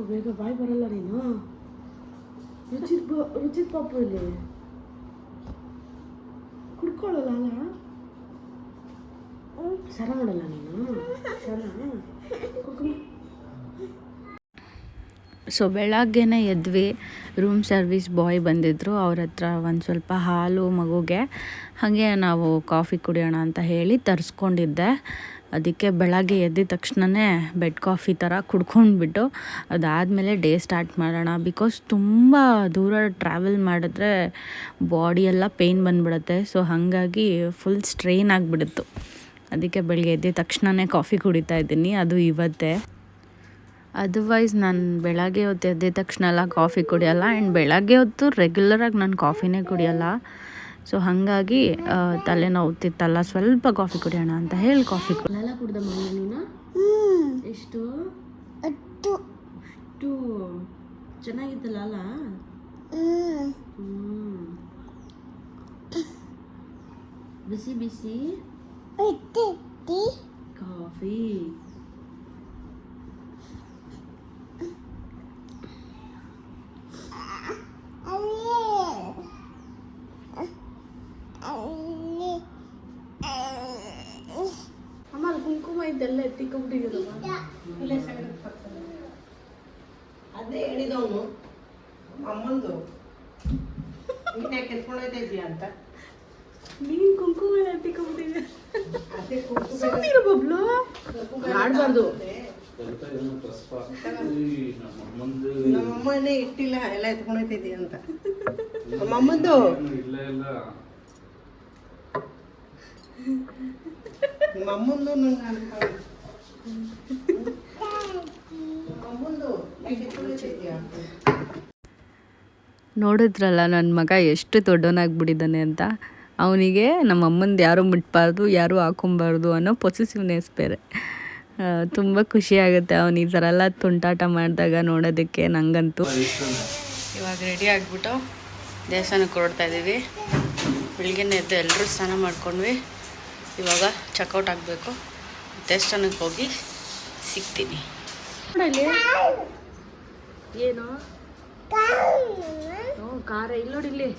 ಬೇಗ ಬಾಯ್ ಬರಲ್ಲ ನೀನು. ರುಚಿತ್ ಪಾಪು ಇಲ್ಲಿ ಕುಡ್ಕೊಳ್ಳಲ್ಲ ಅಲ್ಲ. ಸರ ಮಾಡಲ್ಲ ನೀನು ಸರ. ಸೊ ಬೆಳಗ್ಗೆನೇ ಎದ್ವಿ. ರೂಮ್ ಸರ್ವಿಸ್ ಬಾಯ್ ಬಂದಿದ್ದರು. ಅವ್ರ ಹತ್ರ ಒಂದು ಸ್ವಲ್ಪ ಹಾಲು ಮಗುಗೆ, ಹಾಗೆ ನಾವು ಕಾಫಿ ಕುಡಿಯೋಣ ಅಂತ ಹೇಳಿ ತರಿಸ್ಕೊಂಡಿದ್ದೆ. ಅದಕ್ಕೆ ಬೆಳಗ್ಗೆ ಎದ್ದಿದ ತಕ್ಷಣವೇ ಬೆಡ್ ಕಾಫಿ ಥರ ಕುಡ್ಕೊಂಡ್ಬಿಟ್ಟು ಅದಾದಮೇಲೆ ಡೇ ಸ್ಟಾರ್ಟ್ ಮಾಡೋಣ. ಬಿಕಾಸ್ ತುಂಬ ದೂರ ಟ್ರಾವೆಲ್ ಮಾಡಿದ್ರೆ ಬಾಡಿ ಎಲ್ಲ ಪೇಯ್ನ್ ಬಂದುಬಿಡುತ್ತೆ. ಸೊ ಹಾಗಾಗಿ ಫುಲ್ ಸ್ಟ್ರೈನ್ ಆಗಿಬಿಡುತ್ತು. ಅದಕ್ಕೆ ಬೆಳಗ್ಗೆ ಎದ್ದಿದ ತಕ್ಷಣವೇ ಕಾಫಿ ಕುಡಿತಾ ಇದ್ದೀನಿ, ಅದು ಇವತ್ತೇ. ಅದರ್ವೈಸ್ ನಾನು ಬೆಳಗ್ಗೆ ಹೊತ್ತು ಎದ್ದಿದ ತಕ್ಷಣ ಎಲ್ಲ ಕಾಫಿ ಕುಡಿಯೋಲ್ಲ. ಆ್ಯಂಡ್ ಬೆಳಗ್ಗೆ ಹೊತ್ತು ರೆಗ್ಯುಲರಾಗಿ ನಾನು ಕಾಫಿನೇ ಕುಡಿಯೋಲ್ಲ. ಸೊ ಹಾಗಾಗಿ ತಲೆನೋವ್ತಿತ್ತಲ್ಲ, ಸ್ವಲ್ಪ ಕಾಫಿ ಕುಡಿಯೋಣ ಅಂತ ಹೇಳಿ ಕಾಫಿ ಎಲ್ಲ ಕುಡ್ದಮ್ಮ ನೀನು. ಎಷ್ಟು ಅಷ್ಟು ಚೆನ್ನಾಗಿತ್ತಲ್ಲ ಅಲ್ಲ. ಬಿಸಿ ಬಿಸಿ ಕಾಫಿ. ಅಮ್ಮ ಕುಂಕುಮ ಇದೆಲ್ಲ ಎತ್ತಿಕೊಂಡ್ಬಿಟ್ಟಿರೋದಮ್ಮ. ಅದೇ ಹೇಳಿದವನು ಅಮ್ಮಂದು ಯಾಕೆ ಎತ್ಕೊಂಡು ಹೋಗ್ತಾ ಇದೀಯ ಅಂತ. ನೀನ್ ಕುಂಕುಮ ಎತ್ತಿಕೊಂಡ್ಬಿಟ್ಟಿದ್ಯ. ಸುಮ್ಮನಿರು ಬಬ್ಲು, ಆಡ್ಬಾರ್ದು. ನಮ್ಮಮ್ಮನೇ ಇಟ್ಟಿಲ್ಲ, ಎಲ್ಲ ಎತ್ಕೊಂಡು ಹೋಗ್ತಾ ಇದೀಯ ಅಂತ. ನಮ್ಮಮ್ಮಂದು ನಮ್ಮಮ್ಮಂದು ನಂಗೆ ನಮ್ಮಮ್ಮಂದು ಯಾಕೆ ಎತ್ಕೊಂಡು ಹೋಗ್ತಾ ಇದೀಯ ಅಂತ. ನೋಡಿದ್ರಲ್ಲ ನನ್ನ ಮಗ ಎಷ್ಟು ದೊಡ್ಡವನಾಗ್ಬಿಟ್ಟಿದ್ದಾನೆ ಅಂತ. ಅವನಿಗೆ ನಮ್ಮ ಅಮ್ಮಂದು ಯಾರೂ ಮುಟ್ಬಾರ್ದು, ಯಾರೂ ಹಾಕೊಬಾರ್ದು ಅನ್ನೋ ಪೊಸೆಸಿವ್ನೆಸ್ ಬೇರೆ. ತುಂಬ ಖುಷಿಯಾಗುತ್ತೆ ಅವನು ಈ ಥರ ಎಲ್ಲ ತುಂಟಾಟ ಮಾಡಿದಾಗ ನೋಡೋದಕ್ಕೆ. ನನಗಂತೂ ಇವಾಗ ರೆಡಿ ಆಗಿಬಿಟ್ಟು ದೇವಸ್ಥಾನಕ್ಕೆ ಹೊರಡ್ತಾ ಇದ್ದೀವಿ. ಬೆಳಿಗ್ಗೆನೇ ಎದ್ದು ಎಲ್ಲರೂ ಸ್ನಾನ ಮಾಡ್ಕೊಂಡ್ವಿ. ಇವಾಗ ಚೆಕ್ಔಟ್ ಆಗಬೇಕು. ದೇವಸ್ಥಾನಕ್ಕೆ ಹೋಗಿ ಸಿಗ್ತೀನಿ. ಏನು ಕಾರ ಇಲ್ಲಿ ನೋಡಿ ಇಲ್ಲಿ.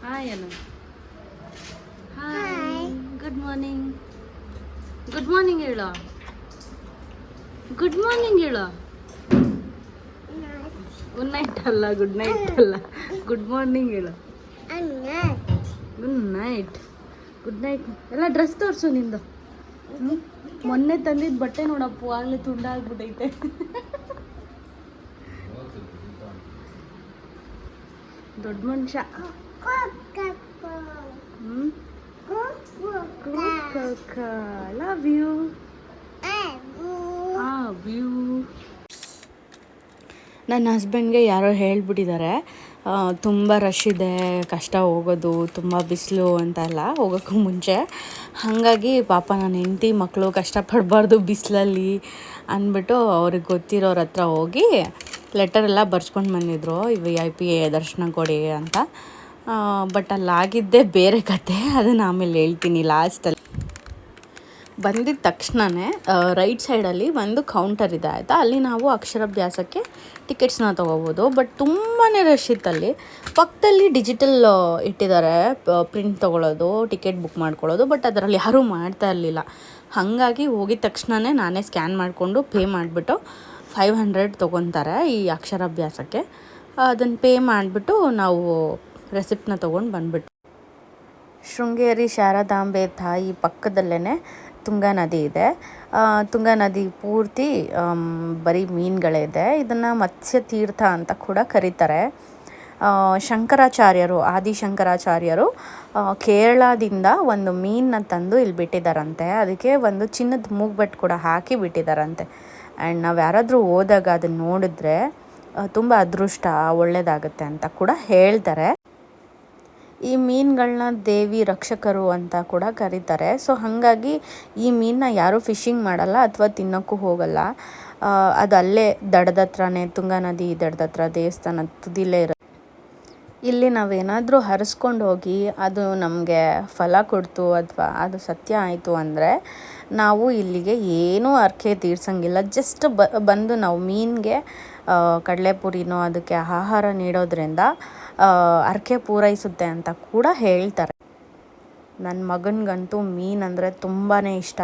ಹಾಯ್ ಏನು hi, good morning. Good morning ಹೇಳ. ಗುಡ್ ಮಾರ್ನಿಂಗ್ ಹೇಳ. ಗುಡ್ ನೈಟ್ ಅಲ್ಲ, ಗುಡ್ ನೈಟ್ ಅಲ್ಲ, ಗುಡ್ ಮಾರ್ನಿಂಗ್ ಹೇಳು. Good night. Good night. ಎಲ್ಲ ಡ್ರೆಸ್ ತೋರಿಸು ನಿಂದು. ಮೊನ್ನೆ ತಂದಿದ್ದು ಬಟ್ಟೆ ನೋಡಪ್ಪು, ಆಗಲೇ ತುಂಡಾಗ್ಬಿಟ್ಟೈತೆ. ದೊಡ್ಡ ಮನುಷ್ಯ. Love you. ನನ್ನ ಹಸ್ಬೆಂಡ್ಗೆ ಯಾರೋ ಹೇಳ್ಬಿಟ್ಟಿದ್ದಾರೆ, ತುಂಬ ರಶ್ ಇದೆ, ಕಷ್ಟ ಹೋಗೋದು, ತುಂಬ ಬಿಸಿಲು ಅಂತೆಲ್ಲ ಹೋಗೋಕ್ಕೂ ಮುಂಚೆ. ಹಾಗಾಗಿ ಪಾಪ ನನ್ನ ಹೆಂಡತಿ ಮಕ್ಕಳು ಕಷ್ಟಪಡಬಾರ್ದು ಬಿಸಿಲಲ್ಲಿ ಅಂದ್ಬಿಟ್ಟು ಅವ್ರಿಗೆ ಗೊತ್ತಿರೋರ ಹತ್ರ ಹೋಗಿ ಲೆಟರೆಲ್ಲ ಬರ್ಸ್ಕೊಂಡು ಬಂದಿದ್ರು, VIP ದರ್ಶನ ಕೊಡಿ ಅಂತ. ಬಟ್ ಅಲ್ಲಾಗಿದ್ದೇ ಬೇರೆ ಕತೆ, ಅದನ್ನು ಆಮೇಲೆ ಹೇಳ್ತೀನಿ ಲಾಸ್ಟಲ್ಲಿ. ಬಂದಿದ್ದ ತಕ್ಷಣವೇ ರೈಟ್ ಸೈಡಲ್ಲಿ ಒಂದು ಕೌಂಟರ್ ಇದೆ ಆಯಿತಾ. ಅಲ್ಲಿ ನಾವು ಅಕ್ಷರಾಭ್ಯಾಸಕ್ಕೆ ಟಿಕೆಟ್ಸ್ನ ತೊಗೋಬೋದು. ಬಟ್ ತುಂಬಾ ರಶ್ ಇತ್ತಲ್ಲಿ. ಪಕ್ಕದಲ್ಲಿ ಡಿಜಿಟಲ್ ಇಟ್ಟಿದ್ದಾರೆ, ಪ್ರಿಂಟ್ ತೊಗೊಳ್ಳೋದು, ಟಿಕೆಟ್ ಬುಕ್ ಮಾಡ್ಕೊಳ್ಳೋದು. ಬಟ್ ಅದರಲ್ಲಿ ಯಾರೂ ಮಾಡ್ತಾ ಇರಲಿಲ್ಲ. ಹಾಗಾಗಿ ಹೋಗಿದ ತಕ್ಷಣವೇ ನಾನೇ ಸ್ಕ್ಯಾನ್ ಮಾಡಿಕೊಂಡು ಪೇ ಮಾಡಿಬಿಟ್ಟು 500 ತೊಗೊತಾರೆ ಈ ಅಕ್ಷರಾಭ್ಯಾಸಕ್ಕೆ. ಅದನ್ನು ಪೇ ಮಾಡಿಬಿಟ್ಟು ನಾವು ರೆಸಿಪ್ಟನ್ನ ತೊಗೊಂಡು ಬಂದುಬಿಟ್ಟು ಶೃಂಗೇರಿ ಶಾರದಾಂಬೆ ತಾಯಿ ಪಕ್ಕದಲ್ಲೇ ತುಂಗಾ ನದಿ ಇದೆ. ತುಂಗಾ ನದಿ ಪೂರ್ತಿ ಬರೀ ಮೀನುಗಳಿದೆ. ಇದನ್ನು ಮತ್ಸ್ಯ ತೀರ್ಥ ಅಂತ ಕೂಡ ಕರೀತಾರೆ. ಶಂಕರಾಚಾರ್ಯರು, ಆದಿಶಂಕರಾಚಾರ್ಯರು ಕೇರಳದಿಂದ ಒಂದು ಮೀನನ್ನ ತಂದು ಇಲ್ಲಿ ಬಿಟ್ಟಿದ್ದಾರಂತೆ. ಅದಕ್ಕೆ ಒಂದು ಚಿನ್ನದ ಮೂಗ್ಬೆಟ್ಟು ಕೂಡ ಹಾಕಿ ಬಿಟ್ಟಿದ್ದಾರಂತೆ. ಆ್ಯಂಡ್ ನಾವು ಯಾರಾದರೂ ಹೋದಾಗ ಅದನ್ನು ನೋಡಿದ್ರೆ ತುಂಬ ಅದೃಷ್ಟ ಒಳ್ಳೆಯದಾಗುತ್ತೆ ಅಂತ ಕೂಡ ಹೇಳ್ತಾರೆ. ಈ ಮೀನುಗಳನ್ನ ದೇವಿ ರಕ್ಷಕರು ಅಂತ ಕೂಡ ಕರೀತಾರೆ. ಸೊ ಹಾಗಾಗಿ ಈ ಮೀನನ್ನ ಯಾರೂ ಫಿಶಿಂಗ್ ಮಾಡಲ್ಲ ಅಥವಾ ತಿನ್ನೋಕ್ಕೂ ಹೋಗಲ್ಲ. ಅದು ಅಲ್ಲೇ ದಡದ ಹತ್ರನೇ, ತುಂಗಾ ನದಿ ದಡದ ಹತ್ರ ದೇವಸ್ಥಾನ ತುದಿಲೇ ಇರುತ್ತೆ. ಇಲ್ಲಿ ನಾವೇನಾದರೂ ಹರಿಸ್ಕೊಂಡು ಹೋಗಿ ಅದು ನಮಗೆ ಫಲ ಕೊಡ್ತು ಅಥವಾ ಅದು ಸತ್ಯ ಆಯಿತು ಅಂದರೆ ನಾವು ಇಲ್ಲಿಗೆ ಏನೂ ಹರಕೆ ತೀರ್ಸಂಗಿಲ್ಲ. ಜಸ್ಟ್ ಬಂದು ನಾವು ಮೀನಿಗೆ ಕಡಲೆಪುರಿನೋ ಅದಕ್ಕೆ ಆಹಾರ ನೀಡೋದ್ರಿಂದ ಹರಕೆ ಪೂರೈಸುತ್ತೆ ಅಂತ ಕೂಡ ಹೇಳ್ತಾರೆ. ನನ್ನ ಮಗನಿಗಂತೂ ಮೀನಂದರೆ ತುಂಬಾ ಇಷ್ಟ.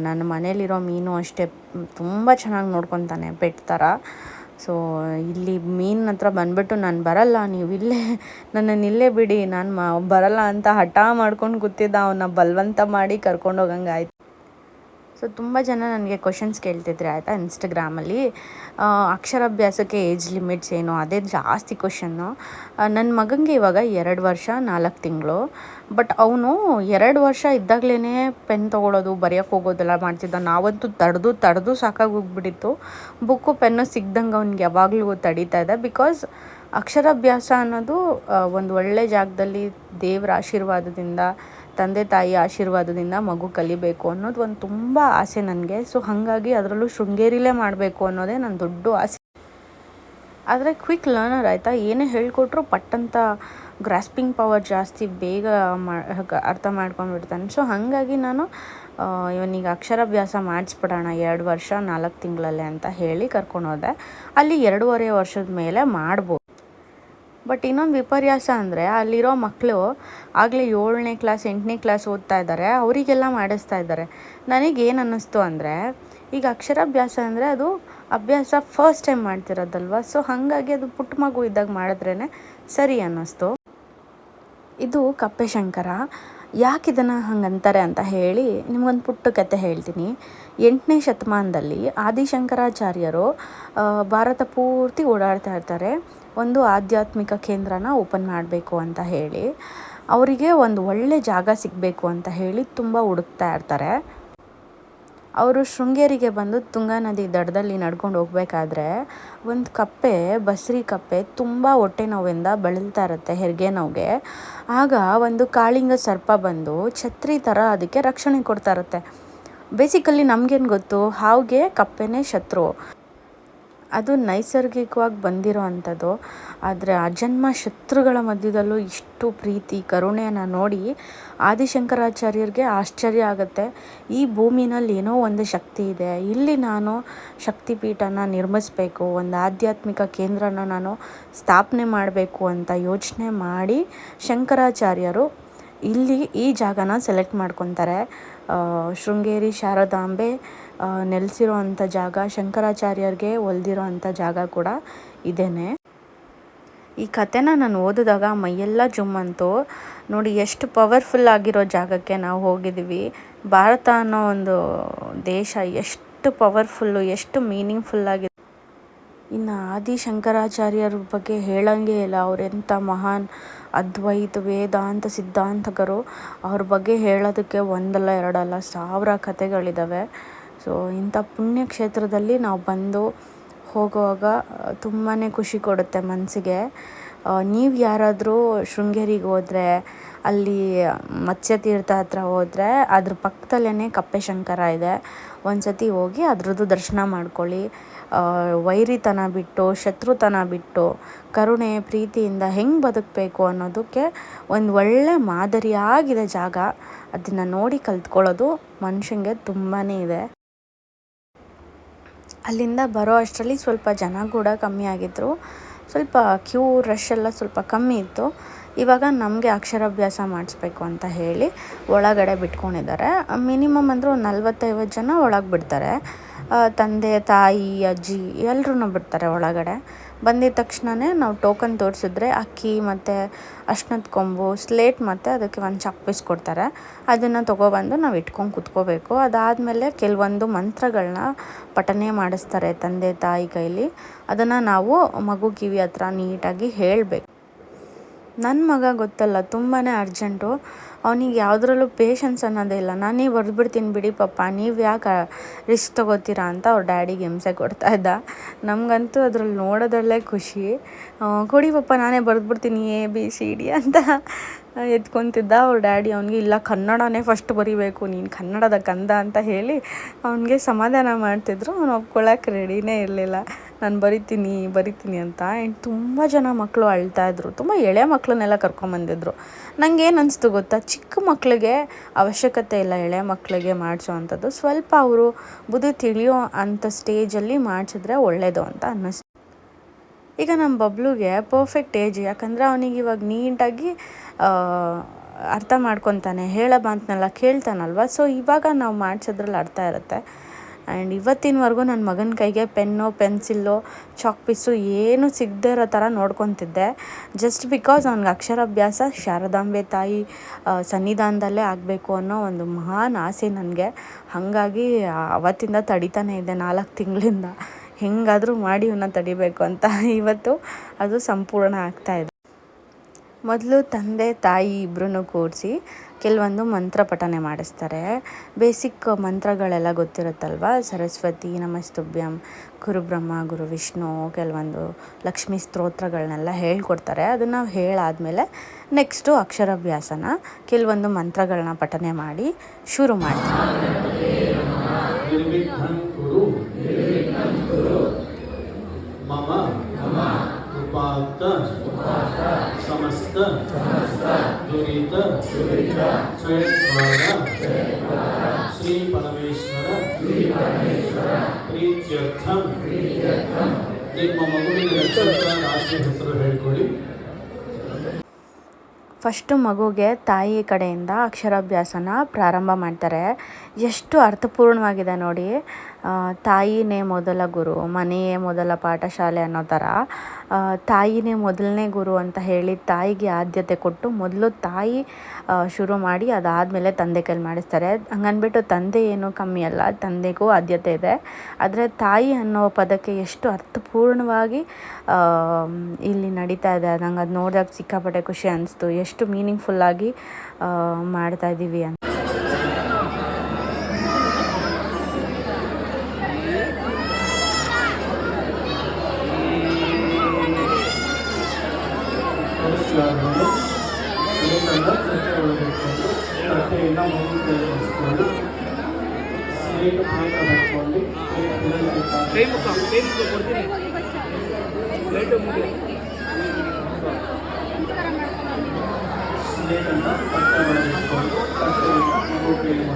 ನನ್ನ ಮನೇಲಿರೋ ಮೀನು ಅಷ್ಟೇ ತುಂಬ ಚೆನ್ನಾಗಿ ನೋಡ್ಕೊತಾನೆ ಪೆಟ್ ಥರ. ಸೊ ಇಲ್ಲಿ ಮೀನಿನ ಹತ್ರ ಬಂದುಬಿಟ್ಟು ನಾನು ಬರಲ್ಲ, ನೀವು ನನ್ನನ್ನು ಇಲ್ಲೇ ಬಿಡಿ, ನಾನು ಬರಲ್ಲ ಅಂತ ಹಠ ಮಾಡ್ಕೊಂಡು ಕೂತಿದ್ದ. ಅವನ್ನ ಬಲವಂತ ಮಾಡಿ ಕರ್ಕೊಂಡೋಗಂಗೆ ಆಯ್ತು. ಸೊ ತುಂಬ ಜನ ನನಗೆ ಕ್ವಶನ್ಸ್ ಕೇಳ್ತಿದ್ರೆ ಆಯಿತಾ ಇನ್ಸ್ಟಾಗ್ರಾಮಲ್ಲಿ, ಅಕ್ಷರಾಭ್ಯಾಸಕ್ಕೆ ಏಜ್ ಲಿಮಿಟ್ಸ್ ಏನು, ಅದೇ ಜಾಸ್ತಿ ಕ್ವಶನ್ನು. ನನ್ನ ಮಗನಿಗೆ ಇವಾಗ 2 ವರ್ಷ 4 ತಿಂಗಳು. ಬಟ್ ಅವನು 2 ವರ್ಷ ಇದ್ದಾಗಲೇ ಪೆನ್ ತೊಗೊಳೋದು, ಬರೆಯೋಕ್ಕೆ ಹೋಗೋದೆಲ್ಲ ಮಾಡ್ತಿದ್ದ. ನಾವಂತೂ ತಡೆದು ಸಾಕಾಗಿ ಹೋಗ್ಬಿಟ್ಟಿತ್ತು. ಬುಕ್ಕು ಪೆನ್ನು ಸಿಗ್ದಂಗೆ ಅವ್ನಿಗೆ ಯಾವಾಗಲೂ ತಡೀತಾ ಇದೆ. ಬಿಕಾಸ್ ಅಕ್ಷರಾಭ್ಯಾಸ ಅನ್ನೋದು ಒಂದು ಒಳ್ಳೆ ಜಾಗದಲ್ಲಿ ದೇವರ ಆಶೀರ್ವಾದದಿಂದ, ತಂದೆ ತಾಯಿ ಆಶೀರ್ವಾದದಿಂದ ಮಗು ಕಲಿಬೇಕು ಅನ್ನೋದು ಒಂದು ತುಂಬ ಆಸೆ ನನಗೆ. ಸೊ ಹಾಗಾಗಿ ಅದರಲ್ಲೂ ಶೃಂಗೇರಿಲೇ ಮಾಡಬೇಕು ಅನ್ನೋದೇ ನನ್ನ ದೊಡ್ಡ ಆಸೆ. ಆದರೆ ಕ್ವಿಕ್ ಲರ್ನರ್ ಆಯಿತಾ, ಏನೇ ಹೇಳ್ಕೊಟ್ರು ಪಟ್ಟಂತ ಗ್ರಾಸ್ಪಿಂಗ್ ಪವರ್ ಜಾಸ್ತಿ, ಬೇಗ ಅರ್ಥ ಮಾಡ್ಕೊಂಡ್ಬಿಡ್ತಾನೆ. ಸೊ ಹಾಗಾಗಿ ನಾನು ಇವನಿಗೆ ಅಕ್ಷರಾಭ್ಯಾಸ ಮಾಡಿಸ್ಬಿಡೋಣ 2 ವರ್ಷ 4 ತಿಂಗಳಲ್ಲೇ ಅಂತ ಹೇಳಿ ಕರ್ಕೊಂಡೋದೆ. ಅಲ್ಲಿ 2.5 ವರ್ಷದ ಮೇಲೆ ಮಾಡ್ಬೋದು. ಬಟ್ ಇನ್ನೊಂದು ವಿಪರ್ಯಾಸ ಅಂದರೆ ಅಲ್ಲಿರೋ ಮಕ್ಕಳು ಆಗಲೇ 7ನೇ ಕ್ಲಾಸ್ 8ನೇ ಕ್ಲಾಸ್ ಓದ್ತಾ ಇದ್ದಾರೆ, ಅವರಿಗೆಲ್ಲ ಮಾಡಿಸ್ತಾ ಇದ್ದಾರೆ. ನನಗೇನು ಅನ್ನಿಸ್ತು ಅಂದರೆ, ಈಗ ಅಕ್ಷರಾಭ್ಯಾಸ ಅಂದರೆ ಅದು ಅಭ್ಯಾಸ ಫಸ್ಟ್ ಟೈಮ್ ಮಾಡ್ತಿರೋದಲ್ವ. ಸೊ ಹಾಗಾಗಿ ಅದು ಪುಟ್ಟ ಮಗು ಇದ್ದಾಗ ಮಾಡಿದ್ರೇ ಸರಿ ಅನ್ನಿಸ್ತು. ಇದು ಕಪ್ಪೆ ಶಂಕರ. ಯಾಕೆ ಇದನ್ನು ಹಂಗಂತಾರೆ ಅಂತ ಹೇಳಿ ನಿಮ್ಗೊಂದು ಪುಟ್ಟ ಕತೆ ಹೇಳ್ತೀನಿ. 8ನೇ ಶತಮಾನದಲ್ಲಿ ಆದಿಶಂಕರಾಚಾರ್ಯರು ಭಾರತ ಪೂರ್ತಿ ಓಡಾಡ್ತಾ ಇರ್ತಾರೆ. ಒಂದು ಆಧ್ಯಾತ್ಮಿಕ ಕೇಂದ್ರನ ಓಪನ್ ಮಾಡಬೇಕು ಅಂತ ಹೇಳಿ, ಅವರಿಗೆ ಒಂದು ಒಳ್ಳೆ ಜಾಗ ಸಿಗಬೇಕು ಅಂತ ಹೇಳಿ ತುಂಬ ಹುಡುಕ್ತಾ ಇರ್ತಾರೆ. ಅವರು ಶೃಂಗೇರಿಗೆ ಬಂದು ತುಂಗಾ ನದಿ ದಡದಲ್ಲಿ ನಡ್ಕೊಂಡು ಹೋಗ್ಬೇಕಾದ್ರೆ ಒಂದು ಕಪ್ಪೆ, ಬಸ್ರಿ ಕಪ್ಪೆ ತುಂಬ ಹೊಟ್ಟೆ ನೋವಿಂದ ಬಳಲ್ತಾ ಇರುತ್ತೆ, ಹೆರಿಗೆ ನೋವಿಗೆ. ಆಗ ಒಂದು ಕಾಳಿಂಗ ಸರ್ಪ ಬಂದು ಛತ್ರಿ ಥರ ಅದಕ್ಕೆ ರಕ್ಷಣೆ ಕೊಡ್ತಾ ಇರುತ್ತೆ. ಬೇಸಿಕಲಿ ನಮಗೇನು ಗೊತ್ತು, ಹಾವಿಗೆ ಕಪ್ಪೆನೇ ಶತ್ರು, ಅದು ನೈಸರ್ಗಿಕವಾಗಿ ಬಂದಿರೋ ಅಂಥದ್ದು. ಆದರೆ ಅಜನ್ಮ ಶತ್ರುಗಳ ಮಧ್ಯದಲ್ಲೂ ಇಷ್ಟು ಪ್ರೀತಿ ಕರುಣೆಯನ್ನು ನೋಡಿ ಆದಿಶಂಕರಾಚಾರ್ಯರಿಗೆ ಆಶ್ಚರ್ಯ ಆಗುತ್ತೆ. ಈ ಭೂಮಿನಲ್ಲಿ ಏನೋ ಒಂದು ಶಕ್ತಿ ಇದೆ, ಇಲ್ಲಿ ನಾನು ಶಕ್ತಿಪೀಠನ ನಿರ್ಮಿಸಬೇಕು, ಒಂದು ಆಧ್ಯಾತ್ಮಿಕ ಕೇಂದ್ರನ ನಾನು ಸ್ಥಾಪನೆ ಮಾಡಬೇಕು ಅಂತ ಯೋಚನೆ ಮಾಡಿ ಶಂಕರಾಚಾರ್ಯರು ಇಲ್ಲಿ ಈ ಜಾಗನ ಸೆಲೆಕ್ಟ್ ಮಾಡ್ಕೊತಾರೆ. ಶೃಂಗೇರಿ ಶಾರದಾಂಬೆ ನೆಲೆಸಿರೋ ಅಂಥ ಜಾಗ, ಶಂಕರಾಚಾರ್ಯರಿಗೆ ಒಲ್ದಿರೋ ಅಂಥ ಜಾಗ ಕೂಡ ಇದೇನೆ. ಈ ಕಥೆನ ನಾನು ಓದಿದಾಗ ಮೈಯೆಲ್ಲ ಜುಮ್ಮಂತು. ನೋಡಿ ಎಷ್ಟು ಪವರ್ಫುಲ್ ಆಗಿರೋ ಜಾಗಕ್ಕೆ ನಾವು ಹೋಗಿದ್ದೀವಿ. ಭಾರತ ಅನ್ನೋ ಒಂದು ದೇಶ ಎಷ್ಟು ಪವರ್ಫುಲ್ಲು, ಎಷ್ಟು ಮೀನಿಂಗ್ಫುಲ್ಲಾಗಿದೆ. ಇನ್ನು ಆದಿಶಂಕರಾಚಾರ್ಯರ ಬಗ್ಗೆ ಹೇಳಂಗೆ ಇಲ್ಲ. ಅವರೆಂಥ ಮಹಾನ್ ಅದ್ವೈತ ವೇದಾಂತ ಸಿದ್ಧಾಂತಕರು. ಅವ್ರ ಬಗ್ಗೆ ಹೇಳೋದಕ್ಕೆ ಒಂದಲ್ಲ ಎರಡಲ್ಲ 1000 ಕಥೆಗಳಿದ್ದಾವೆ. ಸೊ ಇಂಥ ಪುಣ್ಯಕ್ಷೇತ್ರದಲ್ಲಿ ನಾವು ಬಂದು ಹೋಗುವಾಗ ತುಂಬಾ ಖುಷಿ ಕೊಡುತ್ತೆ ಮನಸ್ಸಿಗೆ. ನೀವು ಯಾರಾದರೂ ಶೃಂಗೇರಿಗೆ ಹೋದರೆ, ಅಲ್ಲಿ ಮತ್ಸ್ಯತೀರ್ಥ ಹತ್ರ ಹೋದರೆ ಅದ್ರ ಪಕ್ಕದಲ್ಲೇ ಕಪ್ಪೆ ಶಂಕರ ಇದೆ. ಒಂದು ಸತಿ ಹೋಗಿ ಅದ್ರದ್ದು ದರ್ಶನ ಮಾಡ್ಕೊಳ್ಳಿ. ವೈರಿತನ ಬಿಟ್ಟು, ಶತ್ರುತನ ಬಿಟ್ಟು, ಕರುಣೆ ಪ್ರೀತಿಯಿಂದ ಹೆಂಗೆ ಬದುಕಬೇಕು ಅನ್ನೋದಕ್ಕೆ ಒಂದು ಒಳ್ಳೆ ಮಾದರಿಯಾಗಿದೆ ಜಾಗ. ಅದನ್ನು ನೋಡಿ ಕಲ್ತ್ಕೊಳ್ಳೋದು ಮನುಷ್ಯಂಗೆ ತುಂಬಾ ಇದೆ. ಅಲ್ಲಿಂದ ಬರೋ ಅಷ್ಟರಲ್ಲಿ ಸ್ವಲ್ಪ ಜನ ಕೂಡ ಕಮ್ಮಿ ಆಗಿದ್ದರು. ಸ್ವಲ್ಪ ಕ್ಯೂ ರಶ್ ಎಲ್ಲ ಸ್ವಲ್ಪ ಕಮ್ಮಿ ಇತ್ತು. ಇವಾಗ ನಮಗೆ ಅಕ್ಷರಾಭ್ಯಾಸ ಮಾಡಿಸ್ಬೇಕು ಅಂತ ಹೇಳಿ ಒಳಗಡೆ ಬಿಟ್ಕೊಂಡಿದ್ದಾರೆ. ಮಿನಿಮಮ್ ಅಂದರೆ ಒಂದು 40-50 ಜನ ಒಳಗೆ ಬಿಡ್ತಾರೆ. ತಂದೆ ತಾಯಿ ಅಜ್ಜಿ ಎಲ್ಲರೂ ಬಿಡ್ತಾರೆ ಒಳಗಡೆ. ಬಂದಿದ ತಕ್ಷಣವೇ ನಾವು ಟೋಕನ್ ತೋರಿಸಿದ್ರೆ ಅಕ್ಕಿ ಮತ್ತು ಅರ್ಶಿನದ ಕೊಂಬು, ಸ್ಲೇಟ್ ಮತ್ತು ಅದಕ್ಕೆ ಒಂದು ಚಾಕ್ ಪೀಸ್ ಕೊಡ್ತಾರೆ. ಅದನ್ನು ತೊಗೊಬಂದು ನಾವು ಇಟ್ಕೊಂಡು ಕುತ್ಕೋಬೇಕು. ಅದಾದಮೇಲೆ ಕೆಲವೊಂದು ಮಂತ್ರಗಳನ್ನ ಪಠನೆ ಮಾಡಿಸ್ತಾರೆ ತಂದೆ ತಾಯಿ ಕೈಲಿ. ಅದನ್ನು ನಾವು ಮಗು ಕಿವಿ ಹತ್ರ ನೀಟಾಗಿ ಹೇಳಬೇಕು. ನನ್ನ ಮಗ ಗೊತ್ತಲ್ಲ ತುಂಬಾ ಅರ್ಜೆಂಟು. ಅವನಿಗೆ ಯಾವುದ್ರಲ್ಲೂ ಪೇಷನ್ಸ್ ಅನ್ನೋದೇ ಇಲ್ಲ. ನಾನೇ ಬರೆದ್ಬಿಡ್ತೀನಿ ಬಿಡಿ ಪಪ್ಪ, ನೀವು ಯಾಕೆ ರಿಸ್ಕ್ ತೊಗೋತೀರಾ ಅಂತ ಅವ್ರ ಡ್ಯಾಡಿಗೆ ಹಿಂಸೆ ಕೊಡ್ತಾಯಿದ್ದ. ನಮಗಂತೂ ಅದ್ರಲ್ಲಿ ನೋಡೋದ್ರಲ್ಲೇ ಖುಷಿ. ಕೊಡಿ ಪಪ್ಪ ನಾನೇ ಬರೆದ್ಬಿಡ್ತೀನಿ ABCD ಅಂತ ಎತ್ಕೊತಿದ್ದ. ಅವ್ರ ಡ್ಯಾಡಿ ಅವನಿಗೆ ಇಲ್ಲ ಕನ್ನಡನೇ ಫಸ್ಟ್ ಬರೀಬೇಕು, ನೀನು ಕನ್ನಡದ ಕಂದ ಅಂತ ಹೇಳಿ ಅವನಿಗೆ ಸಮಾಧಾನ ಮಾಡ್ತಿದ್ರು. ಅವನು ಒಪ್ಕೊಳ್ಳೋಕೆ ರೆಡಿನೇ ಇರಲಿಲ್ಲ. ನಾನು ಬರಿತೀನಿ ಅಂತ. ಆ್ಯಂಡ್ ತುಂಬ ಜನ ಮಕ್ಕಳು ಅಳ್ತಾಯಿದ್ರು, ತುಂಬ ಎಳೆ ಮಕ್ಕಳನ್ನೆಲ್ಲ ಕರ್ಕೊಂಬಂದಿದ್ರು. ನನಗೇನು ಅನಿಸ್ತು ಗೊತ್ತಾ, ಚಿಕ್ಕ ಮಕ್ಕಳಿಗೆ ಅವಶ್ಯಕತೆ ಇಲ್ಲ ಎಳೆ ಮಕ್ಕಳಿಗೆ ಮಾಡಿಸೋ ಅಂಥದ್ದು, ಸ್ವಲ್ಪ ಅವರು ಬುದ್ಧಿ ತಿಳಿಯೋ ಅಂಥ ಸ್ಟೇಜಲ್ಲಿ ಮಾಡಿಸಿದ್ರೆ ಒಳ್ಳೆಯದು ಅಂತ ಅನ್ನಿಸ್ತು. ಈಗ ನಮ್ಮ ಬಬ್ಲುಗೆ ಪರ್ಫೆಕ್ಟ್ ಏಜ್, ಯಾಕಂದರೆ ಅವನಿಗೆ ಇವಾಗ ನೀಟಾಗಿ ಅರ್ಥ ಮಾಡ್ಕೊತಾನೆ, ಹೇಳೋ ಮಾತನ್ನೆಲ್ಲ ಕೇಳ್ತಾನಲ್ವ. ಸೊ ಇವಾಗ ನಾವು ಮಾಡಿಸೋದ್ರಲ್ಲಿ ಅರ್ಥ ಇರುತ್ತೆ. ಆ್ಯಂಡ್ ಇವತ್ತಿನವರೆಗೂ ನನ್ನ ಮಗನ ಕೈಗೆ ಪೆನ್ನು, ಪೆನ್ಸಿಲ್ಲು, ಚಾಕ್ ಪೀಸು ಏನೂ ಸಿಗದೇ ಇರೋ ಥರ ನೋಡ್ಕೊತಿದ್ದೆ. ಜಸ್ಟ್ ಬಿಕಾಸ್ ಅವ್ನಿಗೆ ಅಕ್ಷರಾಭ್ಯಾಸ ಶಾರದಾಂಬೆ ತಾಯಿ ಸನ್ನಿಧಾನದಲ್ಲೇ ಆಗಬೇಕು ಅನ್ನೋ ಒಂದು ಮಹಾನ್ ಆಸೆ ನನಗೆ. ಹಾಗಾಗಿ ಅವತ್ತಿಂದ ತಡಿತಾನೇ ಇದೆ, 4 ತಿಂಗಳಿಂದ ಹೆಂಗಾದರೂ ಮಾಡಿ ಇವನ್ನ ತಡಿಬೇಕು ಅಂತ. ಇವತ್ತು ಅದು ಸಂಪೂರ್ಣ ಆಗ್ತಾಯಿದೆ. ಮೊದಲು ತಂದೆ ತಾಯಿ ಇಬ್ಬರೂ ಕೂರಿಸಿ ಕೆಲವೊಂದು ಮಂತ್ರ ಪಠನೆ ಮಾಡಿಸ್ತಾರೆ. ಬೇಸಿಕ್ ಮಂತ್ರಗಳೆಲ್ಲ ಗೊತ್ತಿರುತ್ತಲ್ವ, ಸರಸ್ವತಿ ನಮಸ್ತುಭ್ಯಂ, ಗುರುಬ್ರಹ್ಮ ಗುರು ವಿಷ್ಣು, ಕೆಲವೊಂದು ಲಕ್ಷ್ಮೀ ಸ್ತೋತ್ರಗಳನ್ನೆಲ್ಲ ಹೇಳ್ಕೊಡ್ತಾರೆ. ಅದನ್ನು ನಾವು ಹೇಳಾದಮೇಲೆ ನೆಕ್ಸ್ಟು ಅಕ್ಷರಾಭ್ಯಾಸನ ಕೆಲವೊಂದು ಮಂತ್ರಗಳನ್ನ ಪಠನೆ ಮಾಡಿ ಶುರು ಮಾಡ್ತೀವಿ. ಉಪಾತ್ತ ಸಮಸ್ತ ದುರಿತ ಕ್ಷಯದ್ವಾರ ಶ್ರೀ ಪರಮೇಶ್ವರ ಪ್ರೀತ್ಯರ್ಥಂ ನಿಮ್ಮ ಮಗುವಿನ ರಾಶಿ ಹೆಸರು ಹೇಳ್ಕೊಳ್ಳಿ. ಫಸ್ಟು ಮಗುಗೆ ತಾಯಿ ಕಡೆಯಿಂದ ಅಕ್ಷರಾಭ್ಯಾಸನ ಪ್ರಾರಂಭ ಮಾಡ್ತಾರೆ. ಎಷ್ಟು ಅರ್ಥಪೂರ್ಣವಾಗಿದೆ ನೋಡಿ. ತಾಯಿನೇ ಮೊದಲ ಗುರು, ಮನೆಯೇ ಮೊದಲ ಪಾಠಶಾಲೆ ಅನ್ನೋ ಥರ ತಾಯಿನೇ ಮೊದಲನೇ ಗುರು ಅಂತ ಹೇಳಿ ತಾಯಿಗೆ ಆದ್ಯತೆ ಕೊಟ್ಟು ಮೊದಲು ತಾಯಿ ಶುರು ಮಾಡಿ ಅದಾದಮೇಲೆ ತಂದೆ ಕೈಲಿ ಮಾಡಿಸ್ತಾರೆ. ಹಂಗನ್ಬಿಟ್ಟು ತಂದೆ ಏನೂ ಕಮ್ಮಿ ಅಲ್ಲ, ತಂದೆಗೂ ಆದ್ಯತೆ ಇದೆ. ಆದರೆ ತಾಯಿ ಅನ್ನೋ ಪದಕ್ಕೆ ಎಷ್ಟು ಅರ್ಥಪೂರ್ಣವಾಗಿ ಇಲ್ಲಿ ನಡೀತಾ ಇದೆ, ನಂಗೆ ಅದು ನೋಡಿದಾಗ ಸಿಕ್ಕಾಪಟ್ಟೆ ಖುಷಿ ಅನಿಸ್ತು. ಎಷ್ಟು ಮೀನಿಂಗ್ಫುಲ್ಲಾಗಿ ಮಾಡ್ತಾಯಿದ್ದೀವಿ ಅಂತ. ತಟ್ಟೆಯಿಂದ ಮಗು ಕೈಗೊಂಡು ಸ್ಲೇಟ್ ಪ್ಲೇಟ್ ಹಚ್ಕೊಂಡು ಸ್ಲೇಟನ್ನು ತಟ್ಟೆ ಒಳಗಿಟ್ಕೊಂಡು ತಟ್ಟೆಯಿಂದ ಮಗು ಕೈಗೆ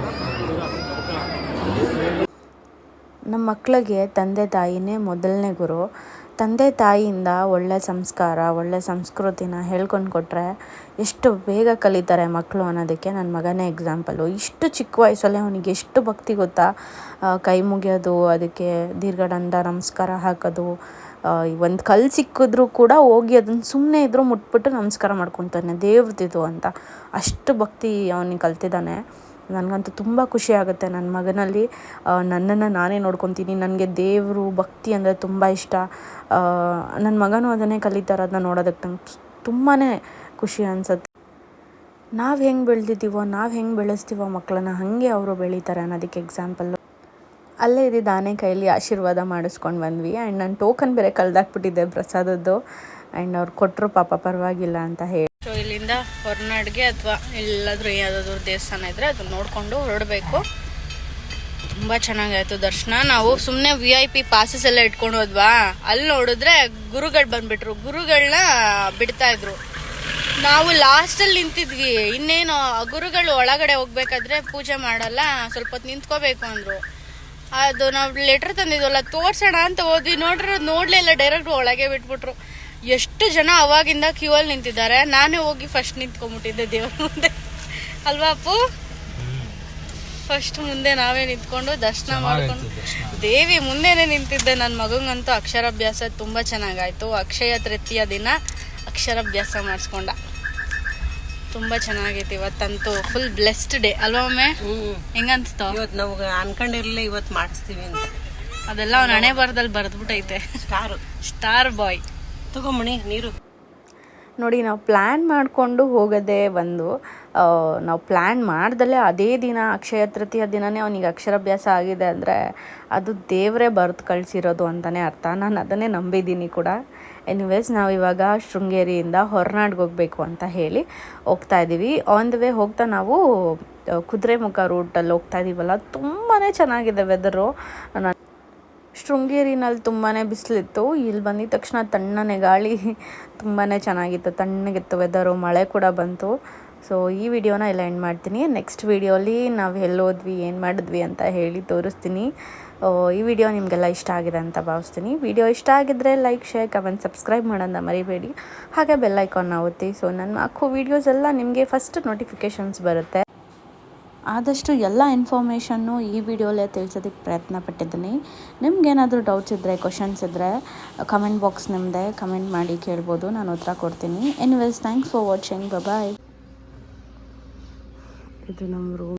ನಮ್ಮ ಮಕ್ಕಳಿಗೆ ತಂದೆ ತಾಯಿನೇ ಮೊದಲನೇ ಗುರು. ತಂದೆ ತಾಯಿಯಿಂದ ಒಳ್ಳೆ ಸಂಸ್ಕಾರ, ಒಳ್ಳೆ ಸಂಸ್ಕೃತಿನ ಹೇಳ್ಕೊಂಡು ಕೊಟ್ಟರೆ ಎಷ್ಟು ಬೇಗ ಕಲಿತಾರೆ ಮಕ್ಕಳು ಅನ್ನೋದಕ್ಕೆ ನನ್ನ ಮಗನೇ ಎಕ್ಸಾಂಪಲು. ಇಷ್ಟು ಚಿಕ್ಕ ವಯಸ್ಸಲ್ಲೇ ಅವನಿಗೆ ಎಷ್ಟು ಭಕ್ತಿ ಗೊತ್ತಾ, ಕೈ ಮುಗಿಯೋದು, ಅದಕ್ಕೆ ದೀರ್ಘದಂಡ ನಮಸ್ಕಾರ ಹಾಕೋದು, ಒಂದು ಕಲ್ಲು ಸಿಕ್ಕಿದ್ರೂ ಕೂಡ ಹೋಗಿ ಅದನ್ನು ಸುಮ್ಮನೆ ಇದ್ದರೂ ಮುಟ್ಬಿಟ್ಟು ನಮಸ್ಕಾರ ಮಾಡ್ಕೊತಾನೆ, ದೇವ್ರದಿದು ಅಂತ. ಅಷ್ಟು ಭಕ್ತಿ ಅವನಿಗೆ ಕಲ್ತಿದ್ದಾನೆ. ನನಗಂತೂ ತುಂಬ ಖುಷಿ ಆಗುತ್ತೆ ನನ್ನ ಮಗನಲ್ಲಿ. ನನ್ನನ್ನು ನಾನೇ ನೋಡ್ಕೊತೀನಿ. ನನಗೆ ದೇವರು ಭಕ್ತಿ ಅಂದರೆ ತುಂಬ ಇಷ್ಟ. ನನ್ನ ಮಗನೂ ಅದನ್ನೇ ಕಲಿತಾರೆ. ಅದನ್ನ ನೋಡೋದಕ್ಕೆ ನಂಗೆ ತುಂಬಾ ಖುಷಿ ಅನಿಸುತ್ತೆ. ನಾವು ಹೆಂಗೆ ಬೆಳೆದಿದ್ದೀವೋ, ನಾವು ಹೆಂಗೆ ಬೆಳೆಸ್ತೀವೋ ಮಕ್ಕಳನ್ನ, ಹಾಗೆ ಅವರು ಬೆಳೀತಾರೆ ಅನ್ನೋದಕ್ಕೆ ಎಕ್ಸಾಂಪಲ್ಲು. ಅಲ್ಲೇ ಇದ್ದಿದ್ದು ಆನೆ ಕೈಲಿ ಆಶೀರ್ವಾದ ಮಾಡಿಸ್ಕೊಂಡು ಬಂದ್ವಿ. ಆ್ಯಂಡ್ ನಾನು ಟೋಕನ್ ಬೇರೆ ಕಳೆದಾಕ್ಬಿಟ್ಟಿದ್ದೆ ಪ್ರಸಾದದ್ದು. ಆ್ಯಂಡ್ ಅವ್ರು ಕೊಟ್ಟರು, ಪಾಪ ಪರವಾಗಿಲ್ಲ ಅಂತ ಹೇಳಿ. ಸೊ ಇಲ್ಲಿಂದ ಹೊರನಾಡಿಗೆ ಅಥವಾ ಎಲ್ಲಾದರೂ ಯಾವುದಾದ್ರೂ ದೇವಸ್ಥಾನ ಇದ್ದರೆ ಅದನ್ನ ನೋಡಿಕೊಂಡು ಹೊರಡಬೇಕು. ತುಂಬ ಚೆನ್ನಾಗಾಯಿತು ದರ್ಶನ. ನಾವು ಸುಮ್ಮನೆ VIP ಪಾಸಸ್ ಎಲ್ಲ ಇಟ್ಕೊಂಡು ಹೋದ್ವಾ, ಅಲ್ಲಿ ನೋಡಿದ್ರೆ ಗುರುಗಳು ಬಂದುಬಿಟ್ರು. ಗುರುಗಳನ್ನ ಬಿಡ್ತಾ ಇದ್ರು. ನಾವು ಲಾಸ್ಟಲ್ಲಿ ನಿಂತಿದ್ವಿ. ಇನ್ನೇನು ಗುರುಗಳು ಒಳಗಡೆ ಹೋಗ್ಬೇಕಾದ್ರೆ ಪೂಜೆ ಮಾಡಲ್ಲ, ಸ್ವಲ್ಪ ಹೊತ್ತು ನಿಂತ್ಕೋಬೇಕು ಅಂದರು. ಅದು ನಾವು ಲೆಟ್ರ್ ತಂದಿದ್ವಲ್ಲ, ತೋರ್ಸೋಣ ಅಂತ ಹೋದ್ವಿ. ನೋಡಲೇ ಇಲ್ಲ, ಡೈರೆಕ್ಟ್ ಒಳಗೆ ಬಿಟ್ಬಿಟ್ರು. ಎಷ್ಟು ಜನ ಅವಾಗಿಂದ ಕ್ಯೂ ಅಲ್ಲಿ ನಿಂತಿದ್ದಾರೆ. ನಾನೇ ಹೋಗಿ ಫಸ್ಟ್ ನಿಂತ್ಕೊಂಡ್ಬಿಟ್ಟಿದ್ದೆ ದೇವ್ರ ಮುಂದೆ, ಅಲ್ವಾ ಅಪ್ಪು? ಫಸ್ಟ್ ಮುಂದೆ ನಾವೇ ನಿಂತ್ಕೊಂಡು ದರ್ಶನ ಮಾಡ್ಕೊಂಡು ದೇವಿ ಮುಂದೆನೇ ನಿಂತಿದ್ದೆ. ನನ್ನ ಮಗಂಗಂತೂ ಅಕ್ಷರಾಭ್ಯಾಸ ತುಂಬ ಚೆನ್ನಾಗಾಯ್ತು. ಅಕ್ಷಯ ತೃತೀಯ ದಿನ ಅಕ್ಷರಾಭ್ಯಾಸ ಮಾಡಿಸ್ಕೊಂಡ. ತುಂಬ ಚೆನ್ನಾಗೈತಿ. ಇವತ್ತಂತೂ ಫುಲ್ ಬ್ಲೆಸ್ಡ್ ಡೇ ಅಲ್ವಾ ಒಮ್ಮೆ? ಹೆಂಗನ್ಸ್ತು? ಇವತ್ತು ನಾವು ಅನ್ಕೊಂಡಿರ್ಲಿಲ್ಲ ಇವತ್ತು ಮಾಡಿಸ್ತೀವಿ ಅಂತ. ಅದೆಲ್ಲ ಅವ್ನ ಹಣೆ ಬರದಲ್ಲಿ ಬರೆದ್ಬಿಟ್ಟೈತೆ. ಸ್ಟಾರ್ ಬಾಯ್. ತಗೊಂಬಣಿ ನೀರು. ನೋಡಿ, ನಾವು ಪ್ಲ್ಯಾನ್ ಮಾಡಿಕೊಂಡು ಹೋಗೋದೇ ಒಂದು. ನಾವು ಪ್ಲ್ಯಾನ್ ಮಾಡ್ದಲ್ಲೇ ಅದೇ ದಿನ ಅಕ್ಷಯ ತೃತೀಯ ದಿನವೇ ಅವನಿಗೆ ಅಕ್ಷರಾಭ್ಯಾಸ ಆಗಿದೆ ಅಂದರೆ ಅದು ದೇವರೇ ಬರೆದು ಕಳಿಸಿರೋದು ಅಂತಲೇ ಅರ್ಥ. ನಾನು ಅದನ್ನೇ ನಂಬಿದ್ದೀನಿ ಕೂಡ. ಎನಿವೇಸ್, ನಾವಿವಾಗ ಶೃಂಗೇರಿಯಿಂದ ಹೊರನಾಡಿಗೆ ಹೋಗಬೇಕು ಅಂತ ಹೇಳಿ ಹೋಗ್ತಾ ಇದ್ದೀವಿ. ಆನ್ ದ ವೇ ಹೋಗ್ತಾ ನಾವು ಕುದುರೆಮುಖ ರೂಟಲ್ಲಿ ಹೋಗ್ತಾ ಇದ್ದೀವಲ್ಲ, ತುಂಬಾ ಚೆನ್ನಾಗಿದೆ ವೆದರು. ಶೃಂಗೇರಿನಲ್ಲಿ ತುಂಬಾ ಬಿಸಿಲಿತ್ತು. ಇಲ್ಲಿ ಬಂದಿದ ತಕ್ಷಣ ತಣ್ಣನೆ ಗಾಳಿ ತುಂಬಾ ಚೆನ್ನಾಗಿತ್ತು, ತಣ್ಣಗಿತ್ತು ವೆದರು. ಮಳೆ ಕೂಡ ಬಂತು. ಸೊ ಈ ವಿಡಿಯೋನ ಎಲ್ಲ ಎಂಡ್ ಮಾಡ್ತೀನಿ. ನೆಕ್ಸ್ಟ್ ವಿಡಿಯೋಲಿ ನಾವು ಎಲ್ಲೋದ್ವಿ, ಏನು ಮಾಡಿದ್ವಿ ಅಂತ ಹೇಳಿ ತೋರಿಸ್ತೀನಿ. ಈ ವಿಡಿಯೋ ನಿಮಗೆಲ್ಲ ಇಷ್ಟ ಆಗಿದೆ ಅಂತ ಭಾವಿಸ್ತೀನಿ. ವಿಡಿಯೋ ಇಷ್ಟ ಆಗಿದ್ದರೆ ಲೈಕ್, ಶೇರ್, ಕಮೆಂಟ್, ಸಬ್ಸ್ಕ್ರೈಬ್ ಮಾಡೋದನ್ನ ಮರಿಬೇಡಿ. ಹಾಗೆ ಬೆಲ್ ಐಕಾನ್ನ ಒತ್ತಿ. ಸೊ ನನ್ನ ಹಾಕೋ ವೀಡಿಯೋಸ್ ಎಲ್ಲ ನಿಮಗೆ ಫಸ್ಟ್ ನೋಟಿಫಿಕೇಷನ್ಸ್ ಬರುತ್ತೆ. ಆದಷ್ಟು ಎಲ್ಲ ಇನ್ಫಾರ್ಮೇಷನ್ನು ಈ ವಿಡಿಯೋಲೇ ತಿಳಿಸೋದಕ್ಕೆ ಪ್ರಯತ್ನ ಪಟ್ಟಿದ್ದೀನಿ. ನಿಮ್ಗೇನಾದರೂ ಡೌಟ್ಸ್ ಇದ್ದರೆ, ಕ್ವಶನ್ಸ್ ಇದ್ದರೆ ಕಮೆಂಟ್ ಬಾಕ್ಸ್ ನಿಮ್ಮದೇ, ಕಮೆಂಟ್ ಮಾಡಿ ಕೇಳ್ಬೋದು, ನಾನು ಉತ್ತರ ಕೊಡ್ತೀನಿ. Anyways, thanks for watching. Bye. ಇದು ನಮ್ಮ ರೂಮ್.